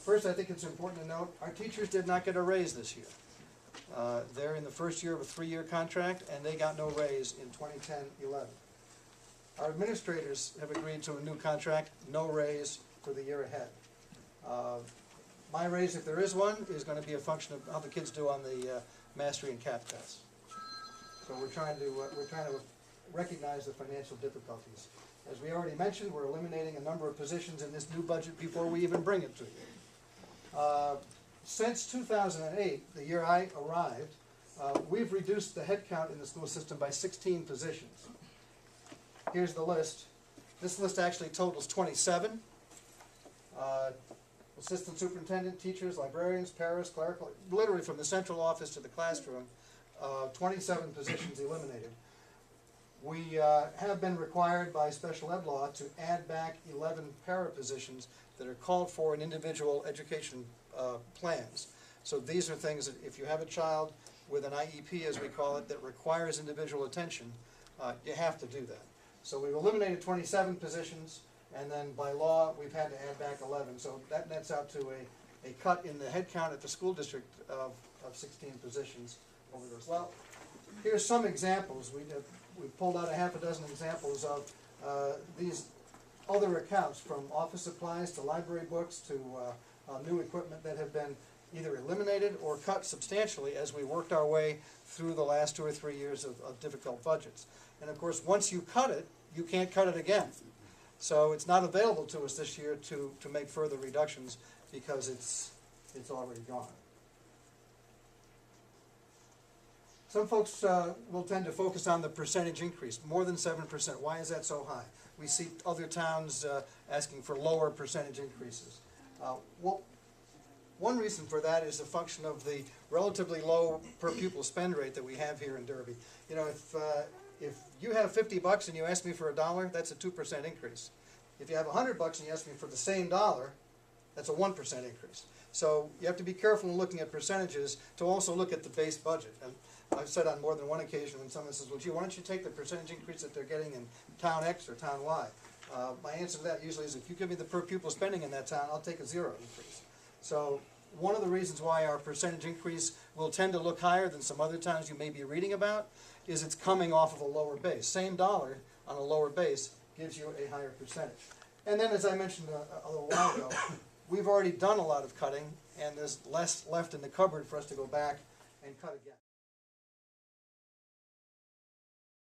First, I think it's important to note, our teachers did not get a raise this year. They're in the first year of a 3-year contract, and they got no raise in 2010-11. Our administrators have agreed to a new contract, no raise for the year ahead. My raise, if there is one, is going to be a function of how the kids do on the mastery and CAP tests. So we're trying to recognize the financial difficulties. As we already mentioned, we're eliminating a number of positions in this new budget before we even bring it to you. Since 2008, the year I arrived, we've reduced the headcount in the school system by 16 positions. Here's the list. This list actually totals 27. Assistant superintendent, teachers, librarians, paras, clerical, literally from the central office to the classroom, 27 positions eliminated. We have been required by special ed law to add back 11 para positions that are called for in individual education plans. So these are things that if you have a child with an IEP, as we call it, that requires individual attention, you have to do that. So we've eliminated 27 positions, and then by law we've had to add back 11. So that nets out to a cut in the headcount at the school district of 16 positions over those. Well, here's some examples. We've pulled out a half a dozen examples of these other accounts, from office supplies to library books to new equipment that have been either eliminated or cut substantially as we worked our way through the last 2 or 3 years of difficult budgets. And of course, once you cut it, you can't cut it again. So it's not available to us this year to make further reductions because it's already gone. Some folks will tend to focus on the percentage increase, more than 7%. Why is that so high? We see other towns asking for lower percentage increases. Well, one reason for that is a function of the relatively low per pupil spend rate that we have here in Derby. You know, if you have $50 and you ask me for $1, that's a 2% increase. If you have $100 and you ask me for the same dollar, that's a 1% increase. So you have to be careful in looking at percentages to also look at the base budget. And I've said on more than one occasion when someone says, well, gee, why don't you take the percentage increase that they're getting in town X or town Y? My answer to that usually is, if you give me the per pupil spending in that town, I'll take a 0 increase. So one of the reasons why our percentage increase will tend to look higher than some other towns you may be reading about is it's coming off of a lower base. Same dollar on a lower base gives you a higher percentage. And then, as I mentioned a little while ago, we've already done a lot of cutting, and there's less left in the cupboard for us to go back and cut again.